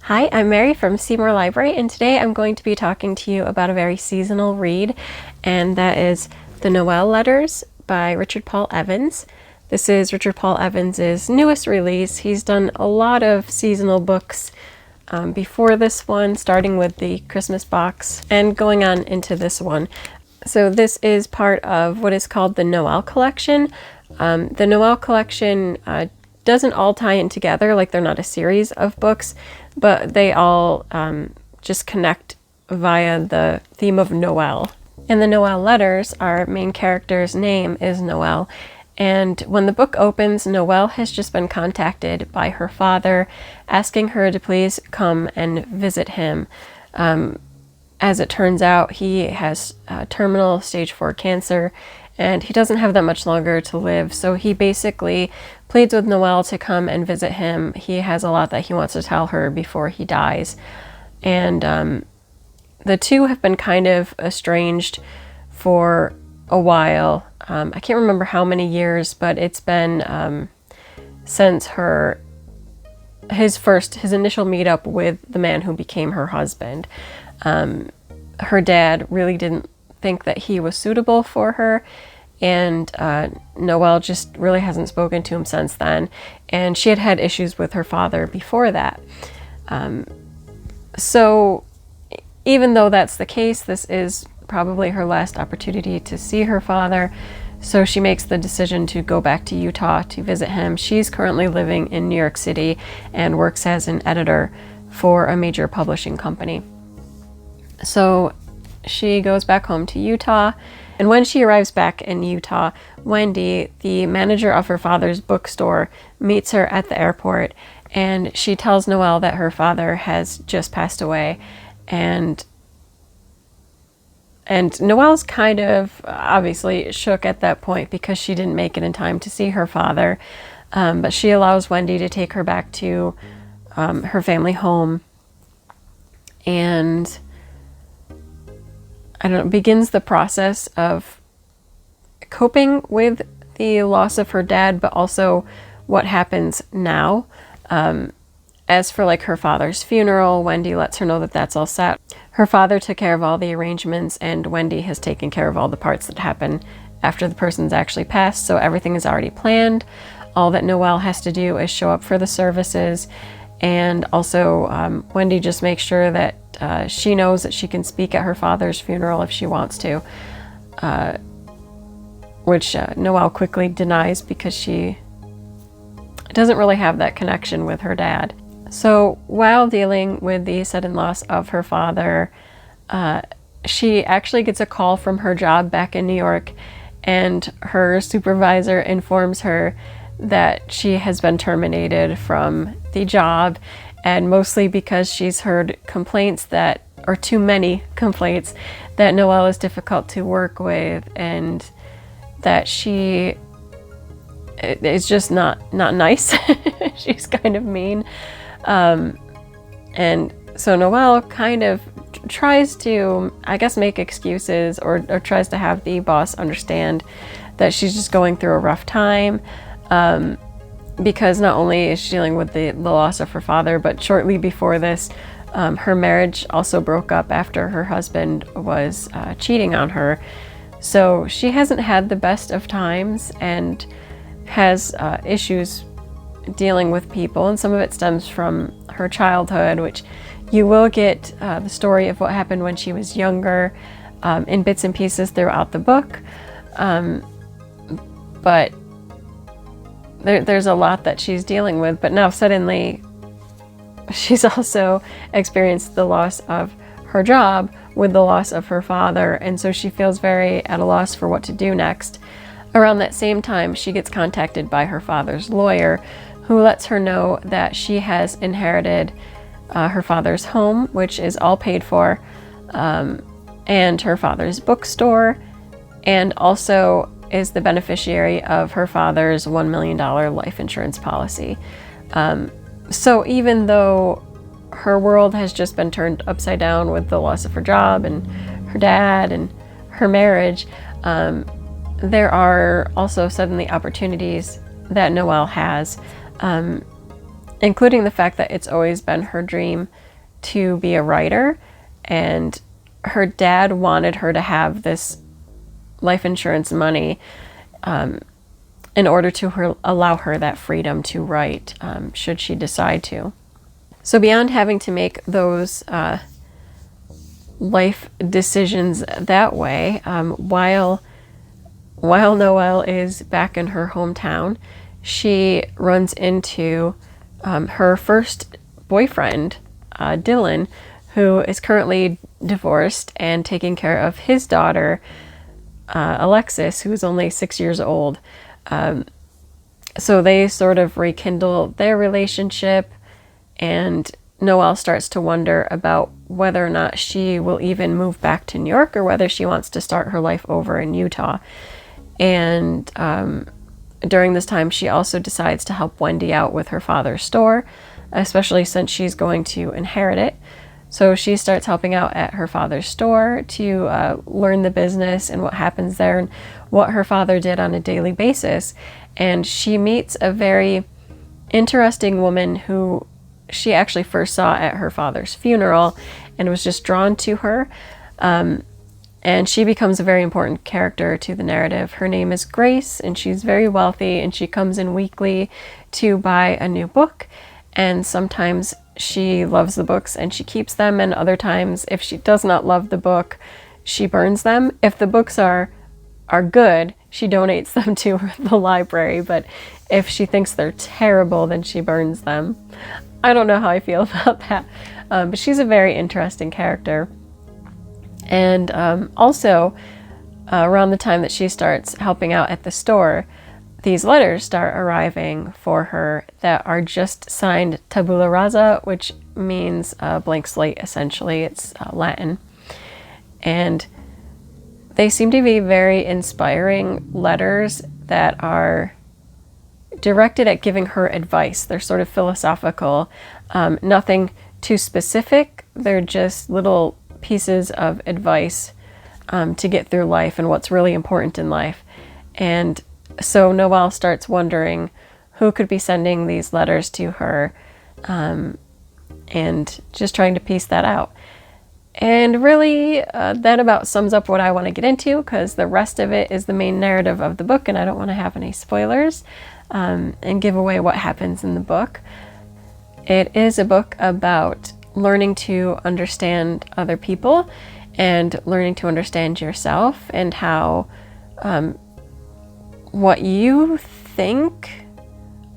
Hi, I'm Mary from Seymour Library, and today I'm going to be talking to you about a very seasonal read, and that is The Noel Letters by Richard Paul Evans. This is Richard Paul Evans's newest release. He's done a lot of seasonal books before this one, starting with the Christmas box and going on into this one. So this is part of what is called the Noel collection. The Noel collection doesn't all tie in together, like they're not a series of books, but they all just connect via the theme of Noel. In the Noel letters, our main character's name is Noel, and when the book opens, Noel has just been contacted by her father, asking her to please come and visit him. As it turns out, he has terminal stage 4 cancer, and he doesn't have that much longer to live, so he basically pleads with Noel to come and visit him. He has a lot that he wants to tell her before he dies. And the two have been kind of estranged for a while. I can't remember how many years, but it's been since his initial meetup with the man who became her husband. Her dad really didn't think that he was suitable for her, and Noel just really hasn't spoken to him since then, and she had had issues with her father before that. So even though that's the case, this is probably her last opportunity to see her father, so she makes the decision to go back to Utah to visit him. She's currently living in New York City and works as an editor for a major publishing company. So she goes back home to Utah, and when she arrives back in Utah, Wendy, the manager of her father's bookstore, meets her at the airport, and she tells Noel that her father has just passed away, and Noel's kind of obviously shook at that point because she didn't make it in time to see her father, but she allows Wendy to take her back to her family home, and begins the process of coping with the loss of her dad, but also what happens now. As for like her father's funeral, Wendy lets her know that that's all set. Her father took care of all the arrangements, and Wendy has taken care of all the parts that happen after the person's actually passed, so everything is already planned. All that Noel has to do is show up for the services, and also Wendy just makes sure that she knows that she can speak at her father's funeral if she wants to, which Noel quickly denies because she doesn't really have that connection with her dad. So while dealing with the sudden loss of her father, she actually gets a call from her job back in New York, and her supervisor informs her that she has been terminated from the job, and mostly because she's heard complaints or too many complaints, that Noel is difficult to work with, and that she is just not nice. She's kind of mean. And so Noel kind of tries to, I guess, make excuses or tries to have the boss understand that she's just going through a rough time. Because not only is she dealing with the loss of her father, but shortly before this, her marriage also broke up after her husband was cheating on her. So she hasn't had the best of times and has issues dealing with people, and some of it stems from her childhood, which you will get the story of what happened when she was younger in bits and pieces throughout the book. But there's a lot that she's dealing with, but now suddenly she's also experienced the loss of her job with the loss of her father, and so she feels very at a loss for what to do next. Around that same time, she gets contacted by her father's lawyer, who lets her know that she has inherited her father's home, which is all paid for, and her father's bookstore, and also is the beneficiary of her father's $1 million life insurance policy. So even though her world has just been turned upside down with the loss of her job and her dad and her marriage, there are also suddenly opportunities that Noel has. including the fact that it's always been her dream to be a writer, and her dad wanted her to have this life insurance money in order to allow her that freedom to write, should she decide to. So beyond having to make those life decisions that way, while Noel is back in her hometown, she runs into her first boyfriend, Dylan, who is currently divorced and taking care of his daughter, Alexis, who is only 6 years old. So they sort of rekindle their relationship, and Noel starts to wonder about whether or not she will even move back to New York or whether she wants to start her life over in Utah. And during this time, she also decides to help Wendy out with her father's store, especially since she's going to inherit it. So she starts helping out at her father's store to learn the business and what happens there and what her father did on a daily basis. And she meets a very interesting woman who she actually first saw at her father's funeral and was just drawn to her. And she becomes a very important character to the narrative. Her name is Grace, and she's very wealthy, and she comes in weekly to buy a new book. And sometimes she loves the books and she keeps them, and other times, if she does not love the book, she burns them. If the books are good, she donates them to the library, but if she thinks they're terrible, then she burns them. I don't know how I feel about that, but she's a very interesting character. And also, around the time that she starts helping out at the store, these letters start arriving for her that are just signed tabula rasa, which means blank slate, essentially. It's Latin. And they seem to be very inspiring letters that are directed at giving her advice. They're sort of philosophical, nothing too specific. They're just little pieces of advice to get through life and what's really important in life. And so Noel starts wondering who could be sending these letters to her, and just trying to piece that out. And really, that about sums up what I want to get into, because the rest of it is the main narrative of the book, and I don't want to have any spoilers and give away what happens in the book. It is a book about learning to understand other people and learning to understand yourself, and how what you think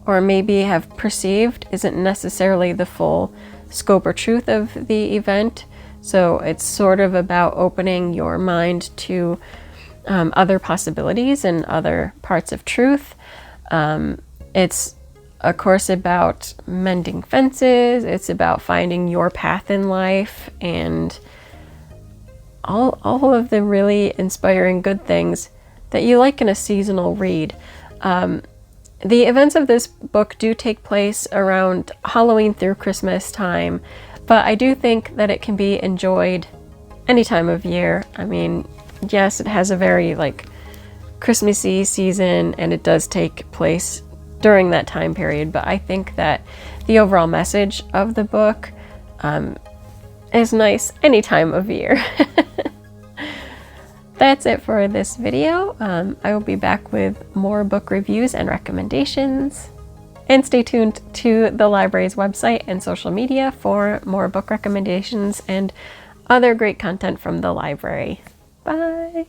or maybe have perceived isn't necessarily the full scope or truth of the event. So it's sort of about opening your mind to other possibilities and other parts of truth. It's a course about mending fences. It's about finding your path in life, and all of the really inspiring good things that you like in a seasonal read. The events of this book do take place around Halloween through Christmas time, but I do think that it can be enjoyed any time of year. I mean, yes, it has a very Christmassy season, and it does take place during that time period, but I think that the overall message of the book is nice any time of year. That's it for this video. I will be back with more book reviews and recommendations. And stay tuned to the library's website and social media for more book recommendations and other great content from the library. Bye!